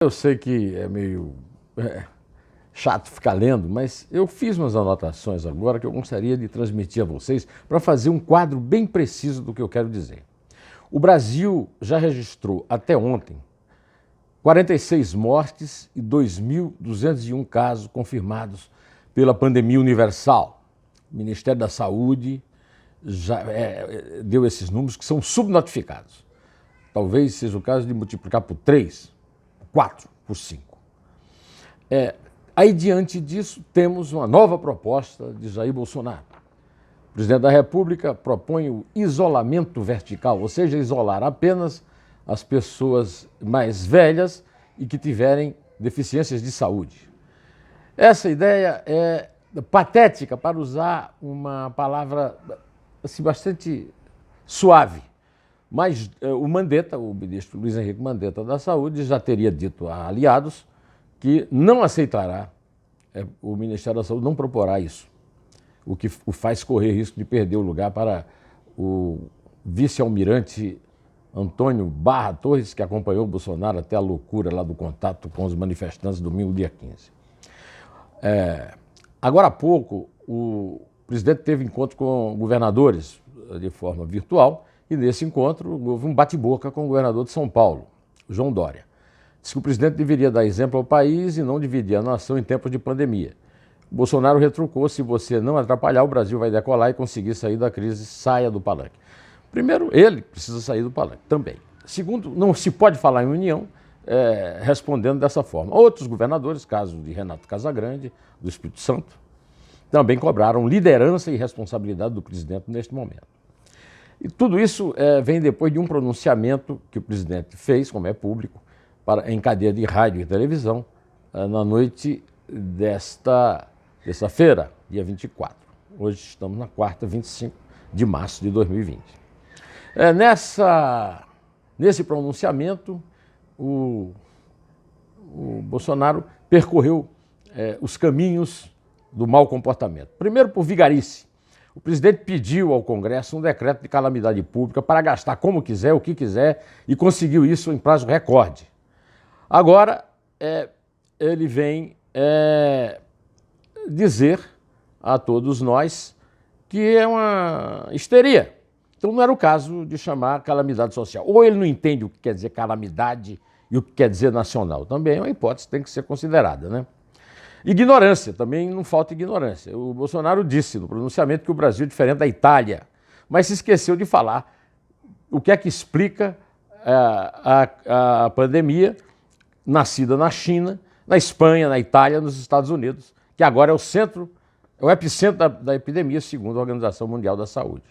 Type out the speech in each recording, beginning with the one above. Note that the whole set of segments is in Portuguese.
Eu sei que é meio chato ficar lendo, mas eu fiz umas anotações agora que eu gostaria de transmitir a vocês para fazer um quadro bem preciso do que eu quero dizer. O Brasil já registrou até ontem 46 mortes e 2.201 casos confirmados pela pandemia universal. O Ministério da Saúde já deu esses números que são subnotificados. Talvez seja o caso de multiplicar por 3, 4, por 5. Aí, diante disso, temos uma nova proposta de Jair Bolsonaro. O presidente da República propõe o isolamento vertical, ou seja, isolar apenas as pessoas mais velhas e que tiverem deficiências de saúde. Essa ideia é patética, para usar uma palavra assim, bastante suave. Mas o Mandetta, o ministro Luiz Henrique Mandetta da Saúde, já teria dito a aliados que não aceitará, o Ministério da Saúde não proporá isso, o que o faz correr risco de perder o lugar para o vice-almirante Antônio Barra Torres, que acompanhou o Bolsonaro até a loucura lá do contato com os manifestantes domingo, dia 15. Agora há pouco, o presidente teve encontro com governadores de forma virtual, e nesse encontro houve um bate-boca com o governador de São Paulo, João Dória. Disse que o presidente deveria dar exemplo ao país e não dividir a nação em tempos de pandemia. O Bolsonaro retrucou: se você não atrapalhar, o Brasil vai decolar e conseguir sair da crise, saia do palanque. Primeiro, ele precisa sair do palanque também. Segundo, não se pode falar em união respondendo dessa forma. Outros governadores, caso de Renato Casagrande, do Espírito Santo, também cobraram liderança e responsabilidade do presidente neste momento. E tudo isso vem depois de um pronunciamento que o presidente fez, como é público, em cadeia de rádio e televisão, na noite desta feira, dia 24. Hoje estamos na quarta, 25 de março de 2020. Nesse pronunciamento, o Bolsonaro percorreu os caminhos do mau comportamento. Primeiro, por vigarice. O presidente pediu ao Congresso um decreto de calamidade pública para gastar como quiser, o que quiser, e conseguiu isso em prazo recorde. Agora, ele vem dizer a todos nós que é uma histeria. Então não era o caso de chamar calamidade social. Ou ele não entende o que quer dizer calamidade e o que quer dizer nacional. Também é uma hipótese que tem que ser considerada, né? Ignorância, também não falta ignorância. O Bolsonaro disse no pronunciamento que o Brasil é diferente da Itália, mas se esqueceu de falar o que é que explica a pandemia nascida na China, na Espanha, na Itália, nos Estados Unidos, que agora é o epicentro da epidemia, segundo a Organização Mundial da Saúde,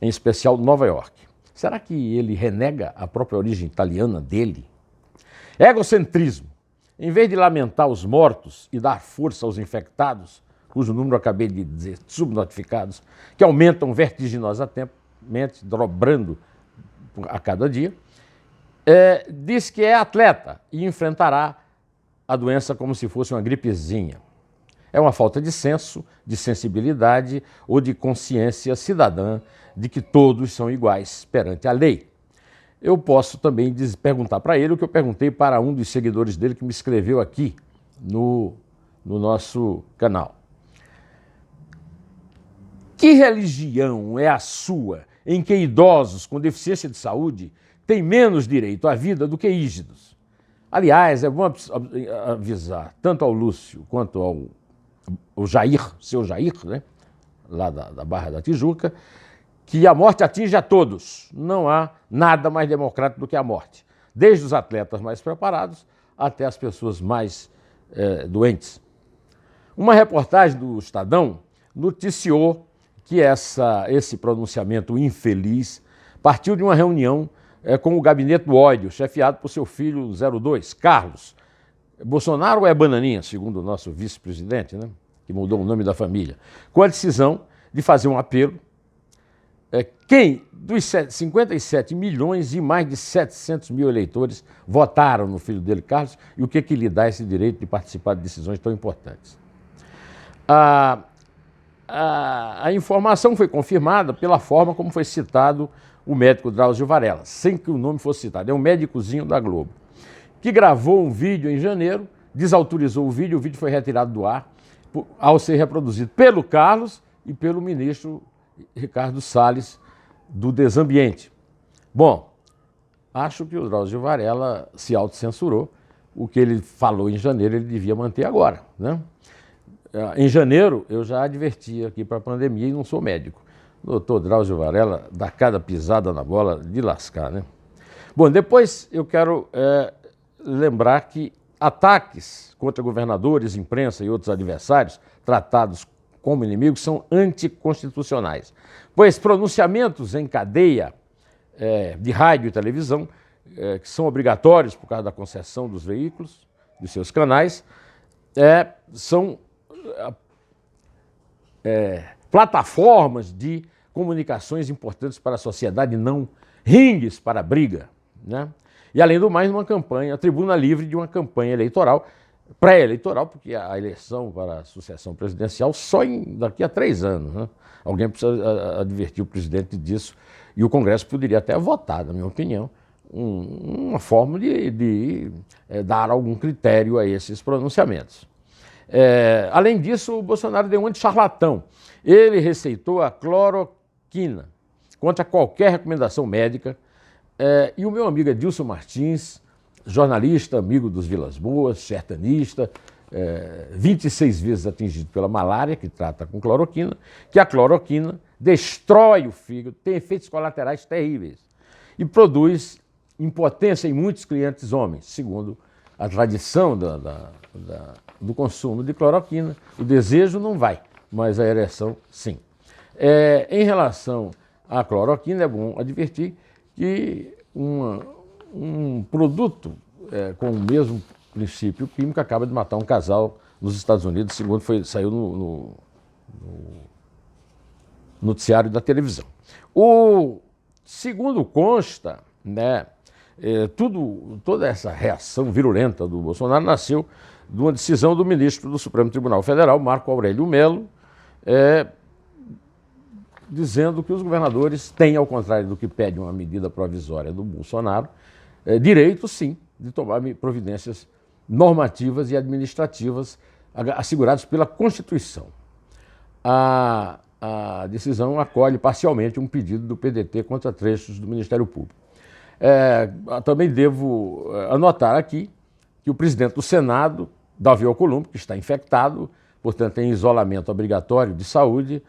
em especial Nova York. Será que ele renega a própria origem italiana dele? Egocentrismo. Em vez de lamentar os mortos e dar força aos infectados, cujo número eu acabei de dizer, subnotificados, que aumentam vertiginosamente, dobrando a cada dia, diz que é atleta e enfrentará a doença como se fosse uma gripezinha. É uma falta de senso, de sensibilidade ou de consciência cidadã de que todos são iguais perante a lei. Eu posso também perguntar para ele o que eu perguntei para um dos seguidores dele que me escreveu aqui no nosso canal. Que religião é a sua em que idosos com deficiência de saúde têm menos direito à vida do que ígidos? Aliás, é bom avisar tanto ao Lúcio quanto ao Jair, seu Jair, né, lá da Barra da Tijuca, que a morte atinge a todos. Não há nada mais democrático do que a morte. Desde os atletas mais preparados até as pessoas mais doentes. Uma reportagem do Estadão noticiou que esse pronunciamento infeliz partiu de uma reunião com o gabinete do ódio, chefiado por seu filho 02, Carlos. Bolsonaro é bananinha, segundo o nosso vice-presidente, né, que mudou o nome da família, com a decisão de fazer um apelo. Quem dos 57 milhões e mais de 700 mil eleitores votaram no filho dele, Carlos, e o que lhe dá esse direito de participar de decisões tão importantes? A informação foi confirmada pela forma como foi citado o médico Drauzio Varela, sem que o nome fosse citado. É um médicozinho da Globo. que gravou um vídeo em janeiro, desautorizou o vídeo foi retirado do ar ao ser reproduzido pelo Carlos e pelo ministro Ricardo Salles do Desambiente. Bom, acho que o Drauzio Varela se autocensurou. O que ele falou em janeiro ele devia manter agora, né? Em janeiro eu já adverti aqui para a pandemia e não sou médico. O doutor Drauzio Varela dá cada pisada na bola de lascar, né? Bom, depois eu quero lembrar que ataques contra governadores, imprensa e outros adversários tratados como inimigos são anticonstitucionais, pois pronunciamentos em cadeia de rádio e televisão, que são obrigatórios por causa da concessão dos veículos, dos seus canais, são plataformas de comunicações importantes para a sociedade, não ringues para a briga, né? E, além do mais, uma campanha, a tribuna livre de uma campanha eleitoral, pré-eleitoral, porque a eleição para a sucessão presidencial só daqui a 3 anos, né? Alguém precisa advertir o presidente disso, e o Congresso poderia até votar, na minha opinião, uma forma de dar algum critério a esses pronunciamentos. Além disso, o Bolsonaro deu um de charlatão. Ele receitou a cloroquina contra qualquer recomendação médica. E o meu amigo Edilson Martins, jornalista, amigo dos Vilas Boas, sertanista, 26 vezes atingido pela malária, que trata com cloroquina, que a cloroquina destrói o fígado, tem efeitos colaterais terríveis e produz impotência em muitos clientes homens, segundo a tradição do consumo de cloroquina. O desejo não vai, mas a ereção sim. Em relação à cloroquina, é bom advertir que um produto com o mesmo princípio químico acaba de matar um casal nos Estados Unidos, segundo saiu no noticiário da televisão. Segundo consta, né, toda essa reação virulenta do Bolsonaro nasceu de uma decisão do ministro do Supremo Tribunal Federal, Marco Aurélio Mello, dizendo que os governadores têm, ao contrário do que pede uma medida provisória do Bolsonaro, direito, sim, de tomar providências normativas e administrativas asseguradas pela Constituição. A decisão acolhe parcialmente um pedido do PDT contra trechos do Ministério Público. Também devo anotar aqui que o presidente do Senado, Davi Alcolumbre, que está infectado, portanto em isolamento obrigatório de saúde,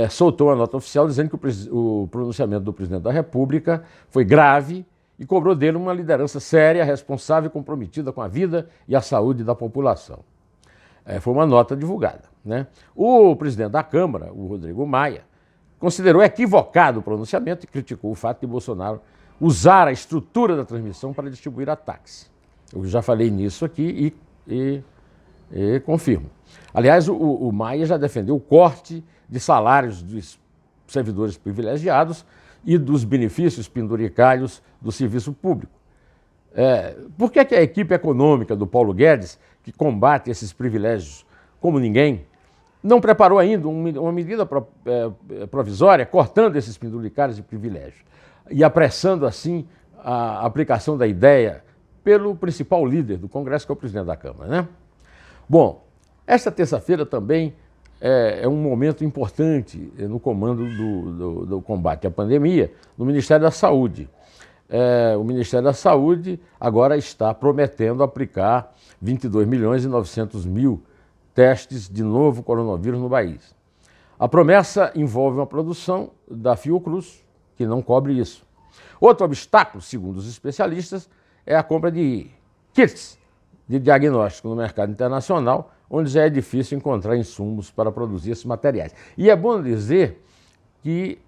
soltou uma nota oficial dizendo que o pronunciamento do presidente da República foi grave e cobrou dele uma liderança séria, responsável e comprometida com a vida e a saúde da população. Foi uma nota divulgada, né? O presidente da Câmara, o Rodrigo Maia, considerou equivocado o pronunciamento e criticou o fato de Bolsonaro usar a estrutura da transmissão para distribuir ataques. Eu já falei nisso aqui e confirmo. Aliás, o Maia já defendeu o corte de salários dos servidores privilegiados e dos benefícios penduricalhos do serviço público. Por que a equipe econômica do Paulo Guedes, que combate esses privilégios como ninguém, não preparou ainda uma medida provisória cortando esses penduricalhos de privilégios e apressando assim a aplicação da ideia pelo principal líder do Congresso, que é o presidente da Câmara, né? Bom, esta terça-feira também é um momento importante no comando do combate à pandemia no Ministério da Saúde. O Ministério da Saúde agora está prometendo aplicar 22 milhões e 900 mil testes de novo coronavírus no país. A promessa envolve uma produção da Fiocruz, que não cobre isso. Outro obstáculo, segundo os especialistas, é a compra de kits de diagnóstico no mercado internacional, onde já é difícil encontrar insumos para produzir esses materiais. E é bom dizer que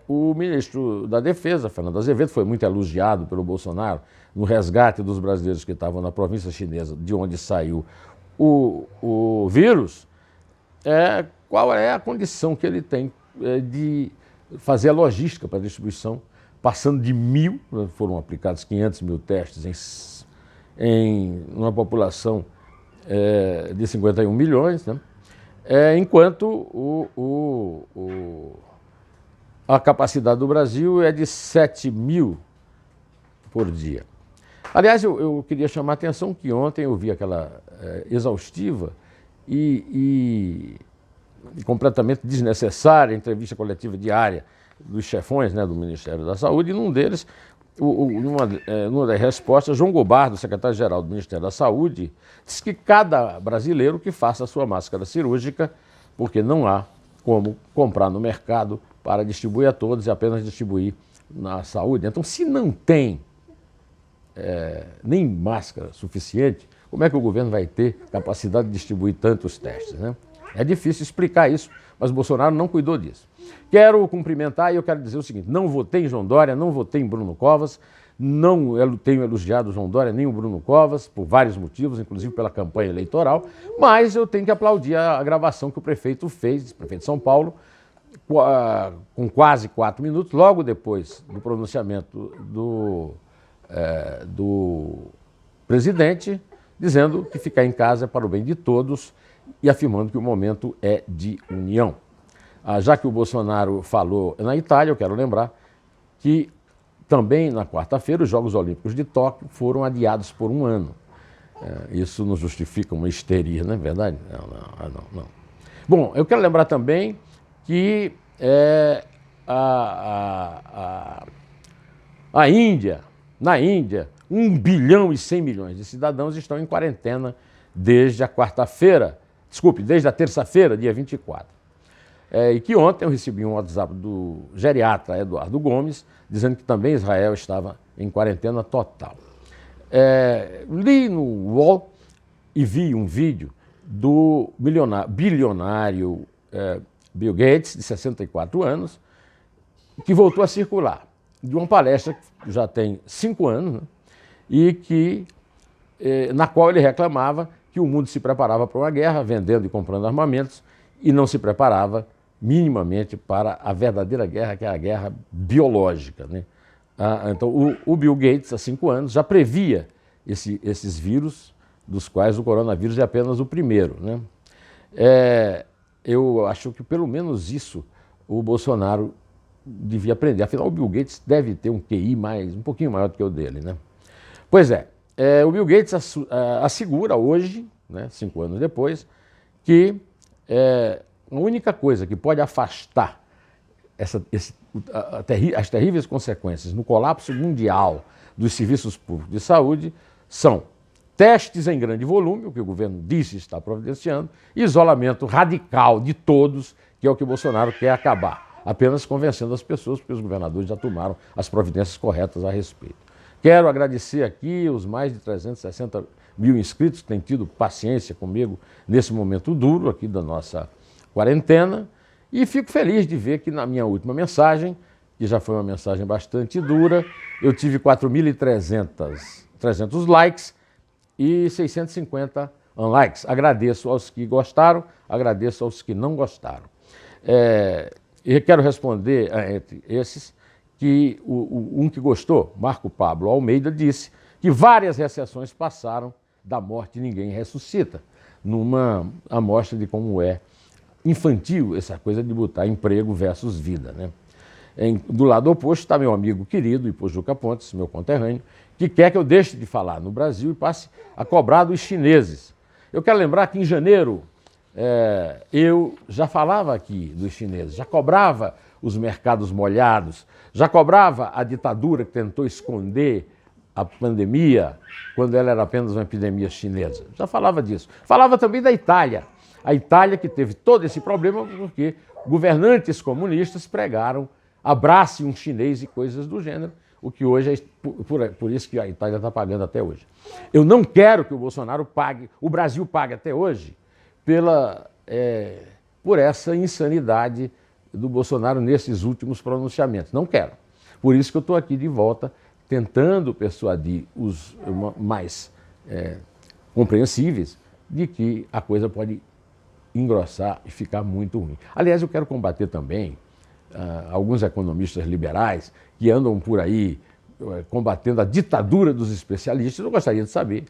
o ministro da Defesa, Fernando Azevedo, foi muito elogiado pelo Bolsonaro no resgate dos brasileiros que estavam na província chinesa, de onde saiu o vírus. Qual é a condição que ele tem de fazer a logística para a distribuição, passando de 1.000, foram aplicados 500 mil testes em uma população de 51 milhões, né? Enquanto a capacidade do Brasil é de 7 mil por dia. Aliás, eu queria chamar a atenção que ontem eu vi aquela exaustiva e completamente desnecessária entrevista coletiva diária dos chefões, né, do Ministério da Saúde, e num deles, numa das respostas, João Gobardo, secretário-geral do Ministério da Saúde, disse que cada brasileiro que faça a sua máscara cirúrgica, porque não há como comprar no mercado para distribuir a todos e apenas distribuir na saúde. Então, se não tem nem máscara suficiente, como é que o governo vai ter capacidade de distribuir tantos testes, né? É difícil explicar isso, mas Bolsonaro não cuidou disso. Quero cumprimentar e eu quero dizer o seguinte: não votei em João Dória, não votei em Bruno Covas, não tenho elogiado o João Dória nem o Bruno Covas, por vários motivos, inclusive pela campanha eleitoral, mas eu tenho que aplaudir a gravação que o prefeito fez, o prefeito de São Paulo, com quase 4 minutos, logo depois do pronunciamento do presidente, dizendo que ficar em casa é para o bem de todos e afirmando que o momento é de união. Já que o Bolsonaro falou na Itália, eu quero lembrar que também na quarta-feira os Jogos Olímpicos de Tóquio foram adiados por um ano. Isso não justifica uma histeria, não é verdade? Não. Bom, eu quero lembrar também que na Índia, 1 bilhão e 100 milhões de cidadãos estão em quarentena desde a desde a terça-feira, dia 24. E que ontem eu recebi um WhatsApp do geriatra Eduardo Gomes, dizendo que também Israel estava em quarentena total. Li no UOL e vi um vídeo do bilionário Bill Gates, de 64 anos, que voltou a circular, de uma palestra que já tem 5 anos, né, e na qual ele reclamava que o mundo se preparava para uma guerra, vendendo e comprando armamentos, e não se preparava minimamente para a verdadeira guerra, que é a guerra biológica, né? Então, o Bill Gates, há 5 anos, já previa esses vírus, dos quais o coronavírus é apenas o primeiro, né? Eu acho que pelo menos isso o Bolsonaro devia aprender. Afinal, o Bill Gates deve ter um QI um pouquinho maior do que o dele, né? Pois o Bill Gates assegura hoje, né, 5 anos depois, que a única coisa que pode afastar as terríveis consequências no colapso mundial dos serviços públicos de saúde são testes em grande volume, o que o governo disse está providenciando, e isolamento radical de todos, que é o que o Bolsonaro quer acabar, apenas convencendo as pessoas, porque os governadores já tomaram as providências corretas a respeito. Quero agradecer aqui os mais de 360 mil inscritos que têm tido paciência comigo nesse momento duro aqui da nossa quarentena, e fico feliz de ver que na minha última mensagem, que já foi uma mensagem bastante dura, eu tive 4.300 likes e 650 unlikes. Agradeço aos que gostaram, agradeço aos que não gostaram. E quero responder entre esses que um que gostou, Marco Pablo Almeida, disse que várias recessões passaram da morte ninguém ressuscita, numa amostra de como é infantil essa coisa de botar emprego versus vida, né? Do lado oposto está meu amigo querido, Ipojuca Pontes, meu conterrâneo, que quer que eu deixe de falar no Brasil e passe a cobrar dos chineses. Eu quero lembrar que em janeiro eu já falava aqui dos chineses, já cobrava os mercados molhados, já cobrava a ditadura que tentou esconder a pandemia quando ela era apenas uma epidemia chinesa. Já falava disso. Falava também da Itália. A Itália que teve todo esse problema porque governantes comunistas pregaram abrace um chinês e coisas do gênero, o que hoje é por isso que a Itália está pagando até hoje. Eu não quero que o Bolsonaro pague, o Brasil pague até hoje por essa insanidade do Bolsonaro nesses últimos pronunciamentos. Não quero. Por isso que eu estou aqui de volta tentando persuadir os mais compreensíveis de que a coisa pode engrossar e ficar muito ruim. Aliás, eu quero combater também alguns economistas liberais que andam por aí combatendo a ditadura dos especialistas. Eu gostaria de saber.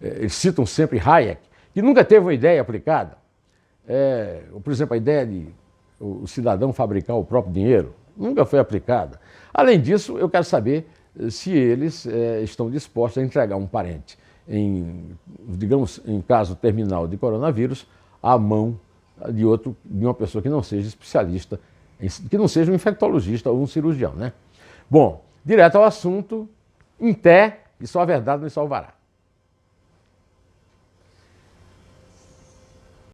Eles citam sempre Hayek, que nunca teve uma ideia aplicada. Por exemplo, a ideia de o cidadão fabricar o próprio dinheiro nunca foi aplicada. Além disso, eu quero saber se eles estão dispostos a entregar um parente, digamos, em caso terminal de coronavírus, à mão de uma pessoa que não seja especialista, que não seja um infectologista ou um cirurgião, né? Bom, direto ao assunto, em té, que só a verdade nos salvará.